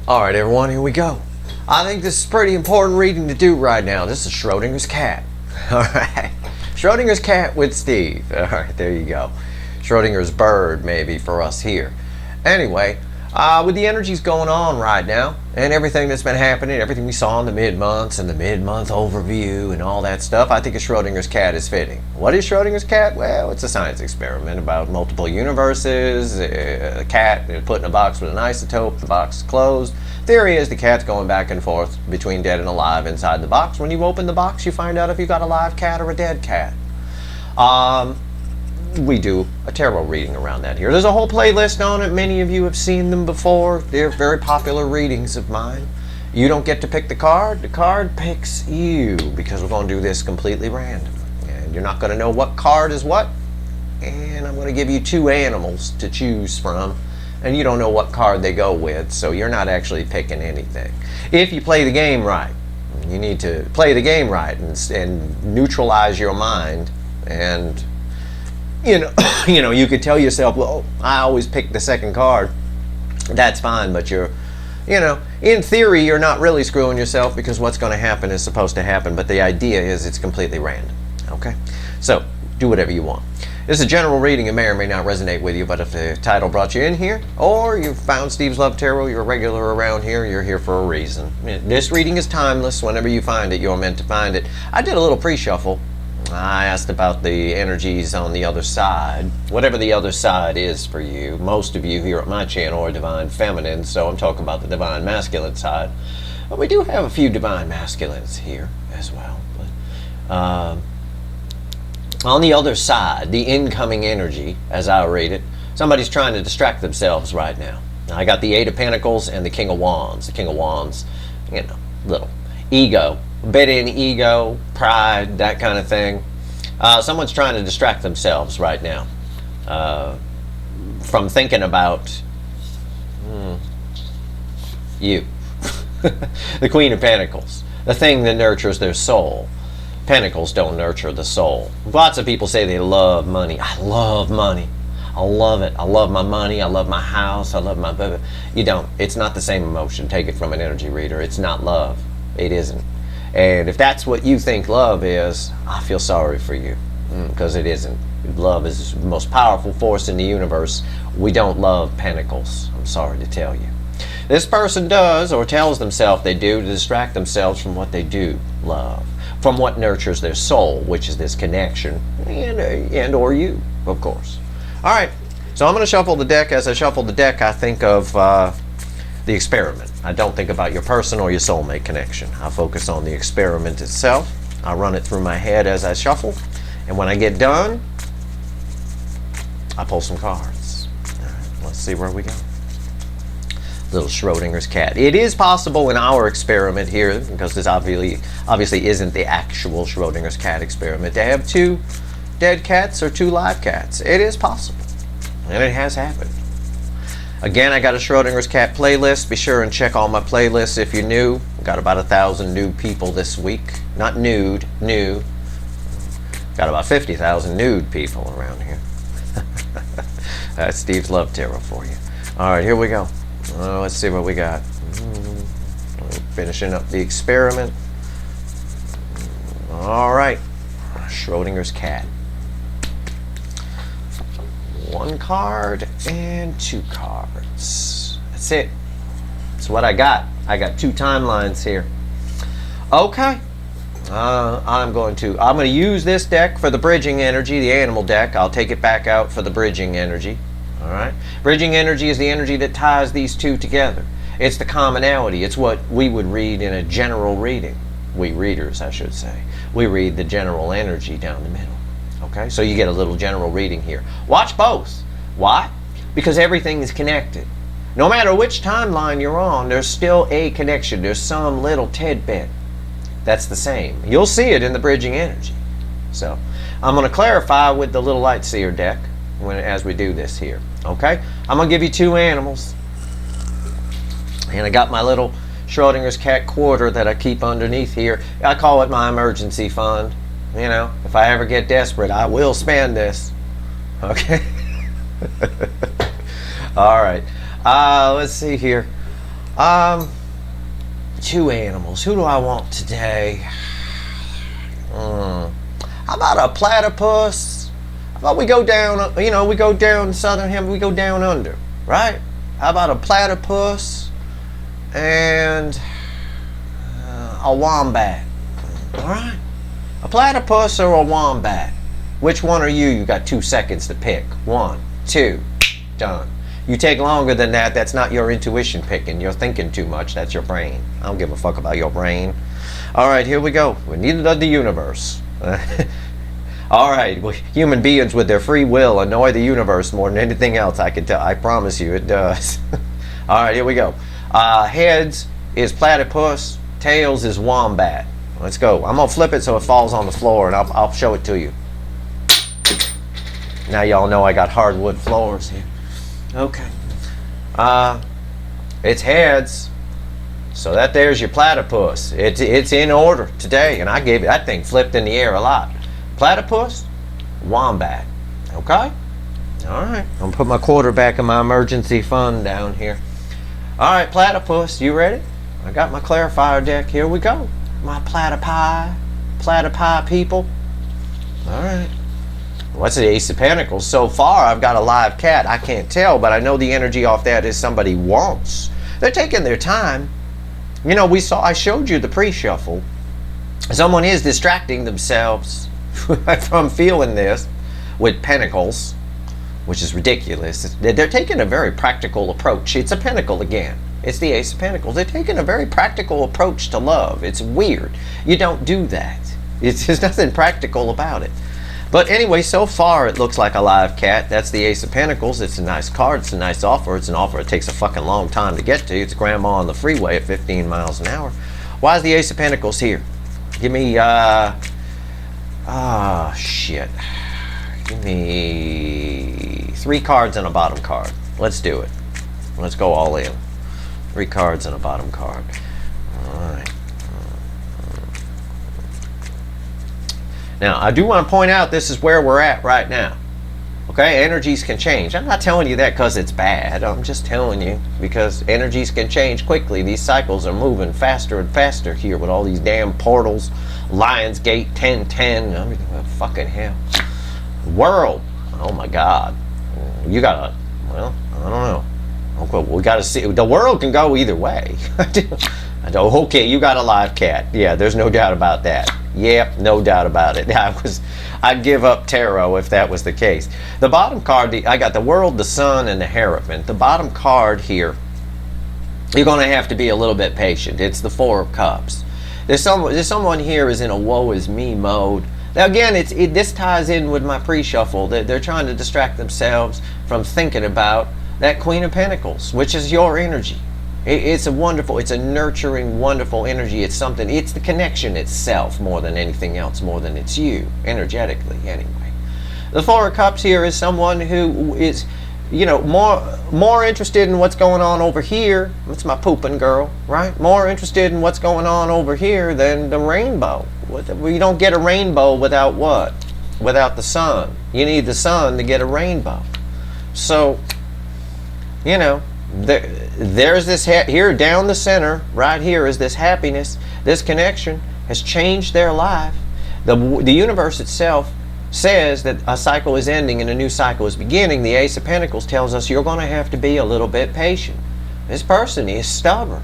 Alright everyone, here we go. I think this is pretty important reading to do right now. This is Schrodinger's cat. Alright. Schrodinger's cat with Steve. Alright, there you go. Schrodinger's bird, maybe, for us here. Anyway, with the energies going on right now, and everything that's been happening, everything we saw in the mid-months, and the mid-month overview, and all that stuff, I think a Schrodinger's cat is fitting. What is Schrodinger's cat? Well, it's a science experiment about multiple universes, a cat put in a box with an isotope, the box is closed. Theory is the cat's going back and forth between dead and alive inside the box. When you open the box, you find out if you've got a live cat or a dead cat. We do a tarot reading around that here. There's a whole playlist on it. Many of you have seen them before. They're very popular readings of mine. You don't get to pick the card picks you, because we're going to do this completely random. And you're not going to know what card is what. And I'm going to give you two animals to choose from. And you don't know what card they go with, so you're not actually picking anything. If you play the game right, you need to play the game right and neutralize your mind. And you could tell yourself, well, I always pick the second card. That's fine, but in theory, you're not really screwing yourself, because what's going to happen is supposed to happen, but the idea is it's completely random. Okay? So, do whatever you want. This is a general reading. It may or may not resonate with you, but if the title brought you in here, or you found Steve's Love Tarot, you're a regular around here, you're here for a reason. This reading is timeless. Whenever you find it, you're meant to find it. I did a little pre-shuffle. I asked about the energies on the other side, whatever the other side is for you. Most of you here at my channel are divine feminine, so I'm talking about the divine masculine side. But we do have a few divine masculines here as well. But, on the other side, the incoming energy, as I read it, somebody's trying to distract themselves right now. I got the Eight of Pentacles and the King of Wands. The King of Wands, little ego. A bit in ego, pride, that kind of thing. Someone's trying to distract themselves right now from thinking about you. The Queen of Pentacles, the thing that nurtures their soul. Pentacles don't nurture the soul. Lots of people say they love money. I love money. I love it. I love my money. I love my house. I love my... You don't. It's not the same emotion. Take it from an energy reader. It's not love. It isn't. And if that's what you think love is, I feel sorry for you, because it isn't. Love is the most powerful force in the universe. We don't love pentacles, I'm sorry to tell you. This person does, or tells themselves they do, to distract themselves from what they do love, from what nurtures their soul, which is this connection, and or you, of course. All right, so I'm going to shuffle the deck. As I shuffle the deck, I think of the experiment. I don't think about your person or your soulmate connection. I focus on the experiment itself. I run it through my head as I shuffle. And when I get done, I pull some cards. All right, let's see where we go. Little Schrodinger's cat. It is possible in our experiment here, because this obviously isn't the actual Schrodinger's cat experiment, to have two dead cats or two live cats. It is possible. And it has happened. Again, I got a Schrodinger's cat playlist. Be sure and check all my playlists if you're new. Got about 1,000 new people this week. Not nude, new. Got about 50,000 nude people around here. That's Steve's Love Tarot for you. All right, here we go. Let's see what we got. Finishing up the experiment. All right, Schrodinger's cat. One card and two cards. That's it. That's what I got. I got two timelines here. Okay. I'm going to use this deck for the bridging energy, the animal deck. I'll take it back out for the bridging energy. All right. Bridging energy is the energy that ties these two together. It's the commonality. It's what we would read in a general reading. We readers, I should say. We read the general energy down the middle. Okay, so you get a little general reading here. Watch both. Why? Because everything is connected. No matter which timeline you're on, there's still a connection. There's some little tidbit that's the same. You'll see it in the bridging energy. So I'm going to clarify with the little light seer deck as we do this here. Okay, I'm going to give you two animals. And I got my little Schrodinger's cat quarter that I keep underneath here. I call it my emergency fund. If I ever get desperate, I will spend this. Okay? All right. Let's see here. Two animals. Who do I want today? How about a platypus? How about we go down, we go down southern hemisphere, we go down under, right? How about a platypus and a wombat? All right. A platypus or a wombat? Which one are you? You got 2 seconds to pick. 1, 2, done. You take longer than that, that's not your intuition picking. You're thinking too much, that's your brain. I don't give a fuck about your brain. All right, here we go. Neither does the universe. All right, well, human beings with their free will annoy the universe more than anything else, I can tell. I promise you it does. All right, here we go. Heads is platypus, tails is wombat. Let's go. I'm going to flip it so it falls on the floor, and I'll show it to you. Now y'all know I got hardwood floors here. Okay. It's heads. So there's your platypus. It's in order today, and I gave it, that thing flipped in the air a lot. Platypus, wombat. Okay? All right. I'm going to put my quarterback in my emergency fund down here. All right, platypus, you ready? I got my clarifier deck. Here we go. My platypi people. All right. What's the Ace of Pentacles? So far, I've got a live cat. I can't tell, but I know the energy off that is somebody wants. They're taking their time. I showed you the pre-shuffle. Someone is distracting themselves from feeling this with pentacles, which is ridiculous. They're taking a very practical approach. It's a pentacle again. It's the Ace of Pentacles. They're taking a very practical approach to love. It's weird. You don't do that. There's nothing practical about it. But anyway, so far it looks like a live cat. That's the Ace of Pentacles. It's a nice card. It's a nice offer. It's an offer it takes a fucking long time to get to. It's grandma on the freeway at 15 miles an hour. Why is the Ace of Pentacles here? Give me, shit. Give me 3 cards and a bottom card. Let's do it. Let's go all in. 3 cards and a bottom card. All right. Now, I do want to point out this is where we're at right now. Okay, energies can change. I'm not telling you that because it's bad. I'm just telling you because energies can change quickly. These cycles are moving faster and faster here with all these damn portals, Lionsgate, 1010, everything. Fucking hell. World. Oh my God. You gotta, well, I don't know. Okay, we gotta see. The world can go either way. Okay, you got a live cat. Yeah, there's no doubt about that. Yep, no doubt about it. I'd give up tarot if that was the case. The bottom card, I got the world, the sun, and the Hierophant. The bottom card here, you're going to have to be a little bit patient. It's the 4 of Cups. There's someone here is in a woe is me mode. Now again, this ties in with my pre-shuffle. They're trying to distract themselves from thinking about that Queen of Pentacles, which is your energy. It's a nurturing, wonderful energy. It's the connection itself more than anything else, more than it's you, energetically anyway. The 4 of Cups here is someone who is, more interested in what's going on over here. That's my pooping girl, right? More interested in what's going on over here than the rainbow. You don't get a rainbow without what? Without the sun. You need the sun to get a rainbow. So, there's this here down the center, right here is this happiness. This connection has changed their life. The universe itself says that a cycle is ending and a new cycle is beginning. The Ace of Pentacles tells us you're going to have to be a little bit patient. This person is stubborn.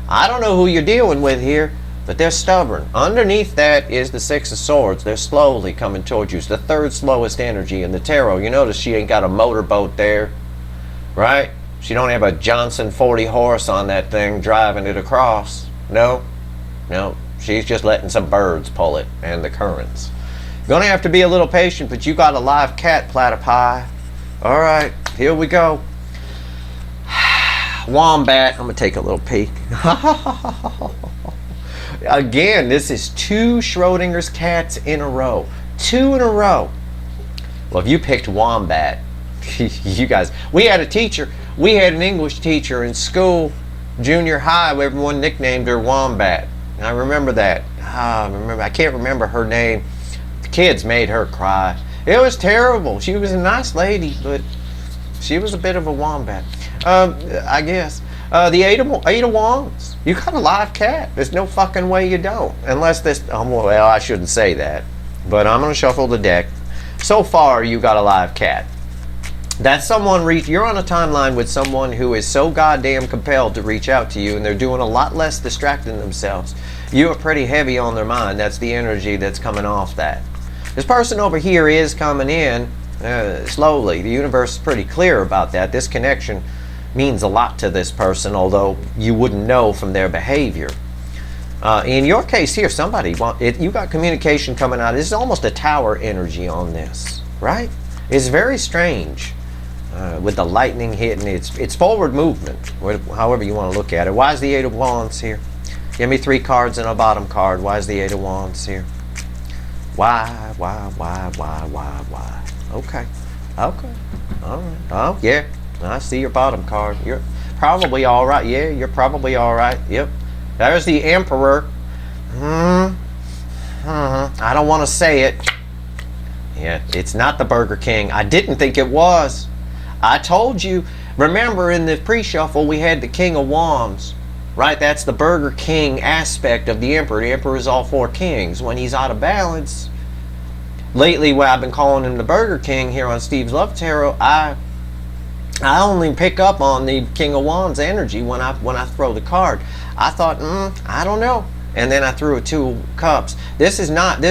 I don't know who you're dealing with here, but they're stubborn. Underneath that is the 6 of Swords. They're slowly coming towards you. It's the 3rd slowest energy in the tarot. You notice she ain't got a motorboat there, right? She don't have a Johnson 40 horse on that thing driving it across. No. She's just letting some birds pull it and the currents. You're going to have to be a little patient, but you got a live cat, Platypi. All right, here we go. Wombat. I'm going to take a little peek. Again, this is 2 Schrodinger's cats in a row. 2 in a row. Well, if you picked Wombat, you guys, we had an English teacher in school, junior high, where everyone nicknamed her Wombat. And I remember that. I can't remember her name. The kids made her cry. It was terrible. She was a nice lady, but she was a bit of a wombat, I guess. The eight of wands. You got a live cat. There's no fucking way you don't. Unless this, well, I shouldn't say that. But I'm going to shuffle the deck. So far, you got a live cat. That's someone, you're on a timeline with someone who is so goddamn compelled to reach out to you, and they're doing a lot less distracting themselves. You are pretty heavy on their mind. That's the energy that's coming off that. This person over here is coming in slowly. The universe is pretty clear about that. This connection means a lot to this person, although you wouldn't know from their behavior. In your case here, you got communication coming out. This is almost a tower energy on this, right? It's very strange. With the lightning hitting, it's forward movement, however you want to look at it. Why is the Eight of Wands here? Give me 3 cards and a bottom card. Why is the Eight of Wands here? Why? Okay. All right. Oh, yeah. I see your bottom card. You're probably all right. Yeah, you're probably all right. Yep. There's the Emperor. I don't want to say it. Yeah, it's not the Burger King. I didn't think it was. I told you. Remember in the pre-shuffle we had the King of Wands, right? That's the Burger King aspect of the Emperor. The Emperor is all 4 kings. When he's out of balance, lately where I've been calling him the Burger King here on Steve's Love Tarot, I only pick up on the King of Wands energy when I throw the card. I thought, I don't know, and then I threw a 2 of Cups. This is not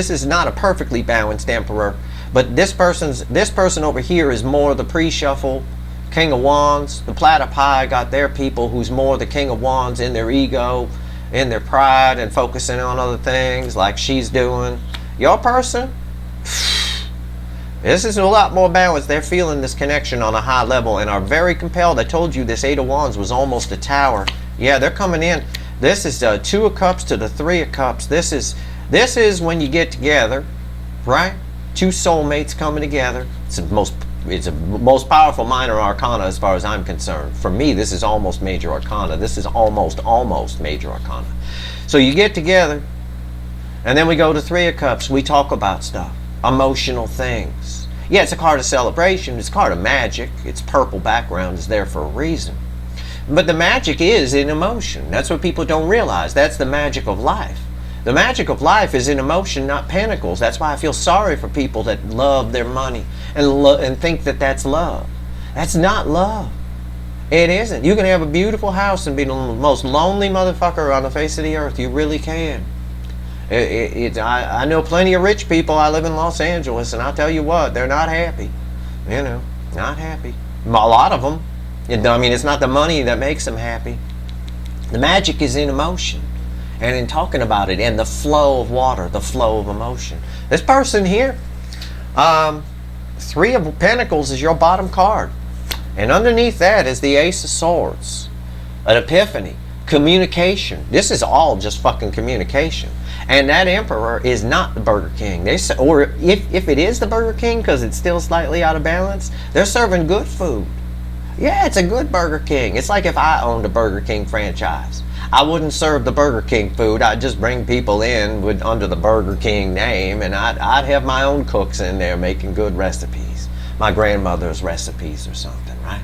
a perfectly balanced Emperor. But this person over here is more the pre-shuffle King of Wands. The Platypi got their people who's more the King of Wands in their ego, in their pride, and focusing on other things like she's doing. Your person, this is a lot more balanced. They're feeling this connection on a high level and are very compelled. I told you this Eight of Wands was almost a tower. Yeah, they're coming in. This is 2 of Cups to the 3 of Cups. This is when you get together, right? 2 soulmates coming together. It's a most powerful minor arcana as far as I'm concerned. For me, this is almost major arcana. This is almost major arcana. So you get together, and then we go to 3 of Cups. We talk about stuff, emotional things. Yeah, it's a card of celebration. It's a card of magic. Its purple background is there for a reason. But the magic is in emotion. That's what people don't realize. That's the magic of life. The magic of life is in emotion, not pentacles. That's why I feel sorry for people that love their money and think that that's love. That's not love. It isn't. You can have a beautiful house and be the most lonely motherfucker on the face of the earth. You really can. I know plenty of rich people. I live in Los Angeles, and I'll tell you what, they're not happy. You know, not happy. A lot of them. I mean, it's not the money that makes them happy. The magic is in emotion. And in talking about it, and the flow of water, the flow of emotion. This person here, 3 of Pentacles is your bottom card. And underneath that is the Ace of Swords. An epiphany. Communication. This is all just fucking communication. And that Emperor is not the Burger King. Or if it is the Burger King, because it's still slightly out of balance, they're serving good food. Yeah, it's a good Burger King. It's like if I owned a Burger King franchise. I wouldn't serve the Burger King food. I'd just bring people in under the Burger King name, and I'd have my own cooks in there making good recipes. My grandmother's recipes or something, right?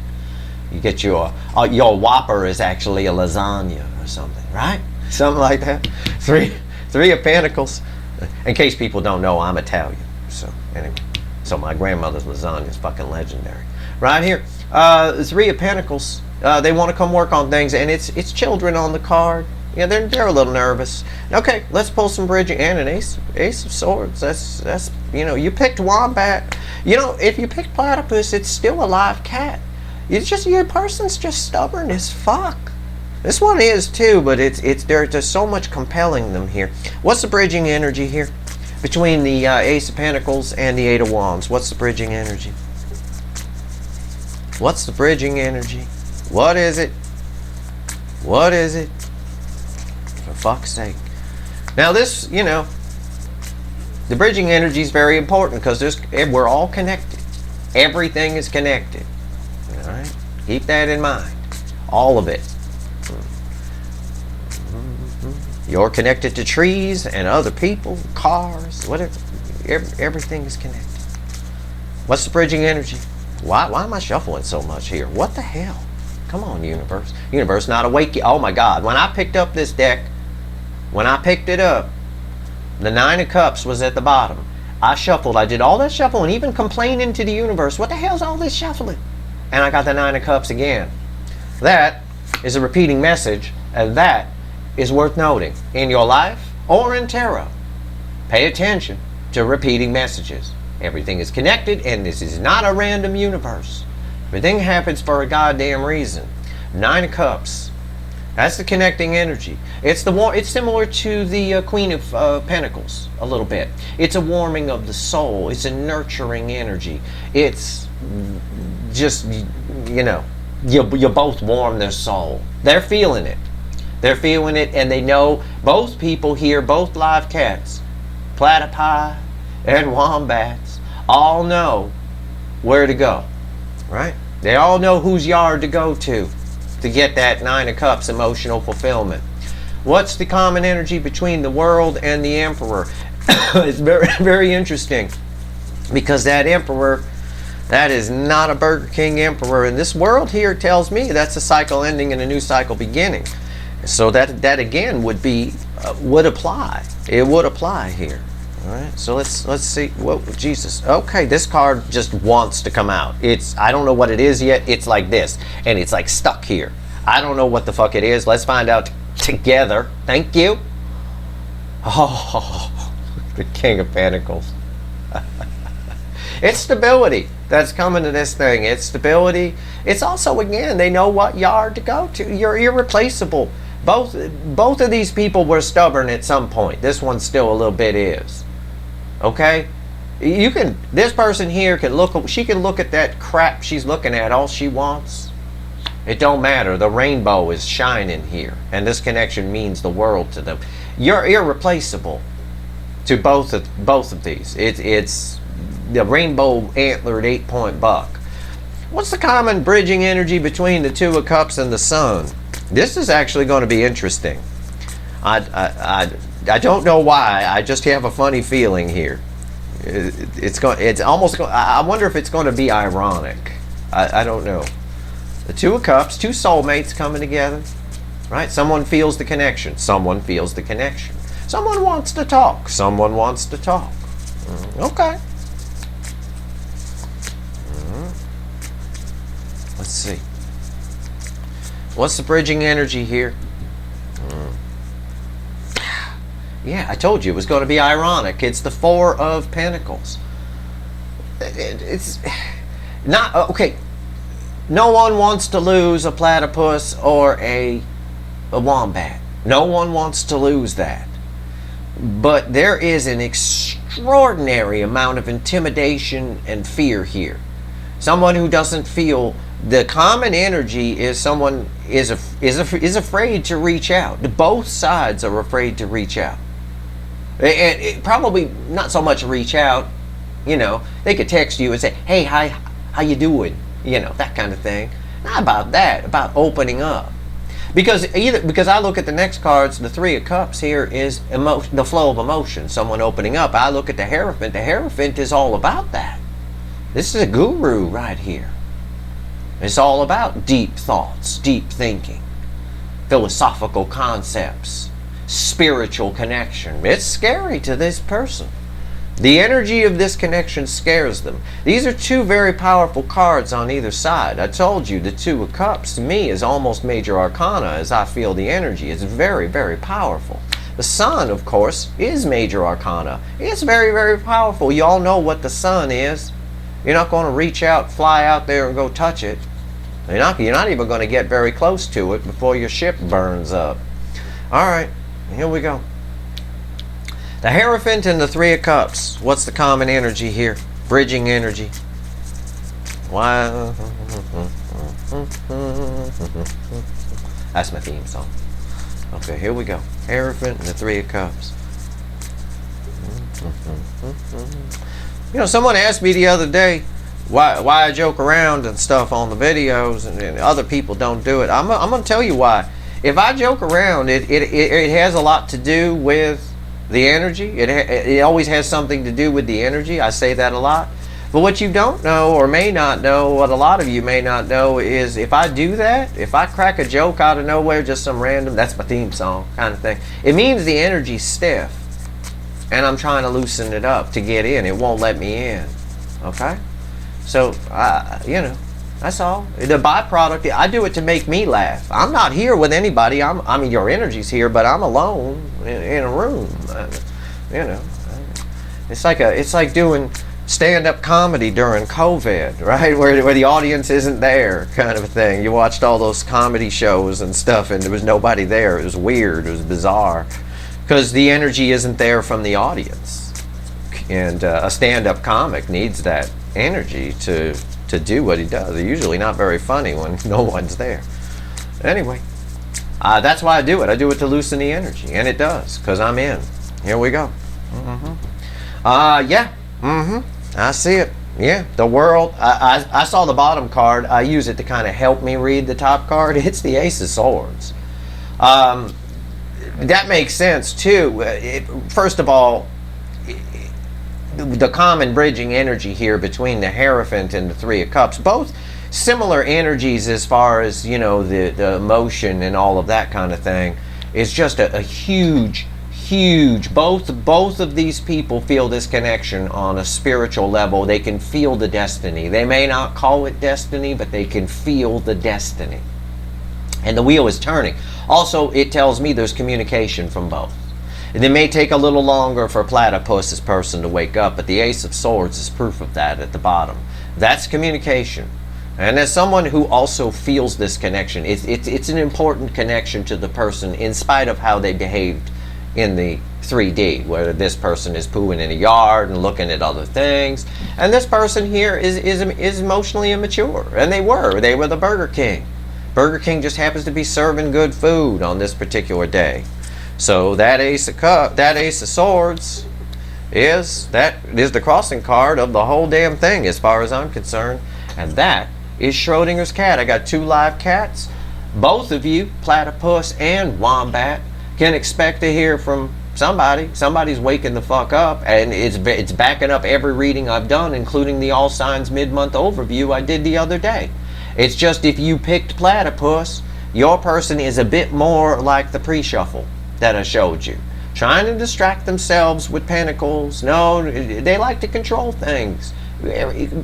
You get your Whopper is actually a lasagna or something, right? Something like that. 3 of Pentacles. In case people don't know, I'm Italian. So anyway, so my grandmother's lasagna is fucking legendary. Right here, 3 of Pentacles. They want to come work on things, and it's children on the card. Yeah, they're a little nervous. Okay, let's pull some bridging, and an ace of swords. That's you picked Wombat. If you picked Platypus, it's still a live cat. Your person's just stubborn as fuck. This one is too, but there's so much compelling them here. What's the bridging energy here between the Ace of Pentacles and the Eight of Wands? What's the bridging energy? What's the bridging energy? What is it? What is it? For fuck's sake. Now this, the bridging energy is very important because we're all connected. Everything is connected. All right? Keep that in mind. All of it. You're connected to trees and other people, cars, whatever. Everything is connected. What's the bridging energy? Why am I shuffling so much here? What the hell? Come on, universe. Universe not awake. Oh my God. When I picked up this deck, when I picked it up, the 9 of Cups was at the bottom. I shuffled. I did all that shuffling, even complaining to the universe. What the hell's all this shuffling? And I got the 9 of Cups again. That is a repeating message, and that is worth noting in your life or in tarot. Pay attention to repeating messages. Everything is connected, and this is not a random universe. Everything happens for a goddamn reason. 9 of Cups. That's the connecting energy. It's similar to the Queen of Pentacles a little bit. It's a warming of the soul. It's a nurturing energy. It's just, you both warm their soul. They're feeling it. They're feeling it, and they know, both people here, both live cats, Platypi and Wombats, all know where to go, right? They all know whose yard to go to get that 9 of Cups emotional fulfillment. What's the common energy between the world and the Emperor? It's very, very interesting, because that Emperor, that is not a Burger King Emperor. And this world here tells me that's a cycle ending and a new cycle beginning. So that again would apply. It would apply here. All right. So let's see. Whoa, Jesus. Okay, this card just wants to come out. I don't know what it is yet. It's like this, and it's like stuck here. I don't know what the fuck it is. Let's find out together. Thank you. Oh, the King of Pentacles. It's stability that's coming to this thing. It's stability. It's also, again, they know what yard to go to. You're irreplaceable. Both of these people were stubborn at some point. This one still a little bit is. Okay? This person here she can look at that crap she's looking at all she wants. It don't matter. The rainbow is shining here, and this connection means the world to them. You're irreplaceable to both of these. It's the rainbow antlered 8-point buck. What's the common bridging energy between the 2 of Cups and the Sun? This is actually going to be interesting. I don't know why. I just have a funny feeling here. I wonder if it's going to be ironic. I don't know. The 2 of Cups, 2 soulmates coming together, right? Someone feels the connection. Someone feels the connection. Someone wants to talk. Someone wants to talk. Okay. Let's see. What's the bridging energy here? Yeah, I told you it was going to be ironic. It's the 4 of Pentacles. It's not okay. No one wants to lose a platypus or a wombat. No one wants to lose that. But there is an extraordinary amount of intimidation and fear here. Someone who doesn't feel the common energy is someone is afraid to reach out. Both sides are afraid to reach out. And it probably not so much reach out, they could text you and say, hey, hi, how you doing? That kind of thing. Not about that, about opening up. Because I look at the next cards, the 3 of Cups here is the flow of emotion, someone opening up. I look at the Hierophant. The Hierophant is all about that. This is a guru right here. It's all about deep thoughts, deep thinking, philosophical concepts, spiritual connection. It's scary to this person. The energy of this connection scares them. These are 2 very powerful cards on either side. I told you the 2 of Cups to me is almost major arcana as I feel the energy. It's very, very powerful. The Sun, of course, is major arcana. It's very, very powerful. You all know what the Sun is. You're not going to reach out, fly out there and go touch it. You're not even going to get very close to it before your ship burns up. All right, here we go. The Hierophant and the 3 of Cups. What's the common energy here? Bridging energy. Wow. That's my theme song. Okay, here we go. Hierophant and the 3 of Cups. Someone asked me the other day why I joke around and stuff on the videos, and other people don't do it. I'm going to tell you why. If I joke around, it has a lot to do with the energy. It always has something to do with the energy. I say that a lot. But what you don't know, or may not know, what a lot of you may not know, is if I do that, if I crack a joke out of nowhere, just some random, that's my theme song kind of thing, it means the energy's stiff. And I'm trying to loosen it up to get in. It won't let me in. Okay? So, you know, that's all. The byproduct, I do it to make me laugh. I'm not here with anybody. I mean, your energy's here, but I'm alone in a room. You know, it's like doing stand-up comedy during COVID, right? Where the audience isn't there, kind of a thing. You watched all those comedy shows and stuff, and there was nobody there. It was weird. It was bizarre. Because the energy isn't there from the audience. And a stand-up comic needs that energy to do what he does. They're usually not very funny when no one's there. Anyway, that's why I do it. I do it to loosen the energy. And it does, because I'm in. Here we go. Yeah. I see it. Yeah, the world. I saw the bottom card. I use it to kind of help me read the top card. It's the Ace of Swords. That makes sense too. First of all, the common bridging energy here between the Hierophant and the Three of Cups, both similar energies as far as, you know, the emotion and all of that kind of thing, is just a huge, both of these people feel this connection on a spiritual level. They can feel the destiny. They may not call it destiny, but they can feel the destiny. And the wheel is turning. Also, it tells me there's communication from both. And it may take a little longer for Platypus' person to wake up, but the Ace of Swords is proof of that at the bottom. That's communication. And as someone who also feels this connection, it's an important connection to the person in spite of how they behaved in the 3D, where this person is pooing in a yard and looking at other things. And this person here is emotionally immature. And they were the Burger King. Burger King just happens to be serving good food on this particular day. So that Ace of Swords is the crossing card of the whole damn thing as far as I'm concerned. And that is Schrodinger's cat. I got 2 live cats. Both of you, Platypus and Wombat, can expect to hear from somebody. Somebody's waking the fuck up, and it's backing up every reading I've done, including the All Signs mid-month overview I did the other day. It's just if you picked Platypus, your person is a bit more like the pre-shuffle that I showed you. Trying to distract themselves with pentacles. No, they like to control things.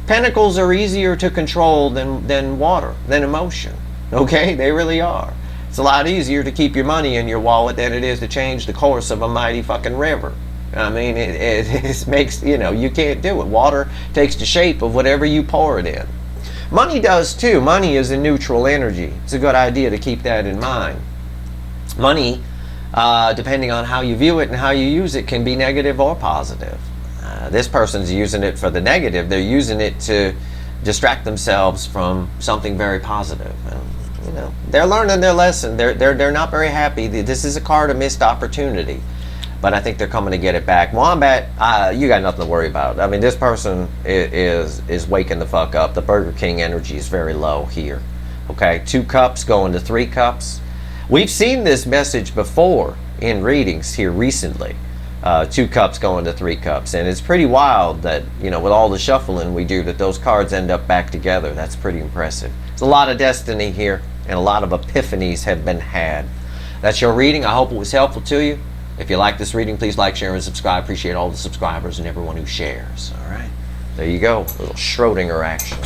Pentacles are easier to control than water, than emotion. Okay? They really are. It's a lot easier to keep your money in your wallet than it is to change the course of a mighty fucking river. I mean, it makes, you know, you can't do it. Water takes the shape of whatever you pour it in. Money does too. Money is a neutral energy. It's a good idea to keep that in mind. Money, depending on how you view it and how you use it, can be negative or positive. This person's using it for the negative. They're using it to distract themselves from something very positive. And, you know, they're learning their lesson. They're not very happy. This is a card of missed opportunity. But I think they're coming to get it back. Wombat, you got nothing to worry about. I mean, this person is waking the fuck up. The Burger King energy is very low here. Okay, 2 cups going to 3 cups. We've seen this message before in readings here recently. 2 cups going to 3 cups. And it's pretty wild that, you know, with all the shuffling we do, that those cards end up back together. That's pretty impressive. There's a lot of destiny here, and a lot of epiphanies have been had. That's your reading. I hope it was helpful to you. If you like this reading, please like, share, and subscribe. Appreciate all the subscribers and everyone who shares. All right. There you go. A little Schrodinger action.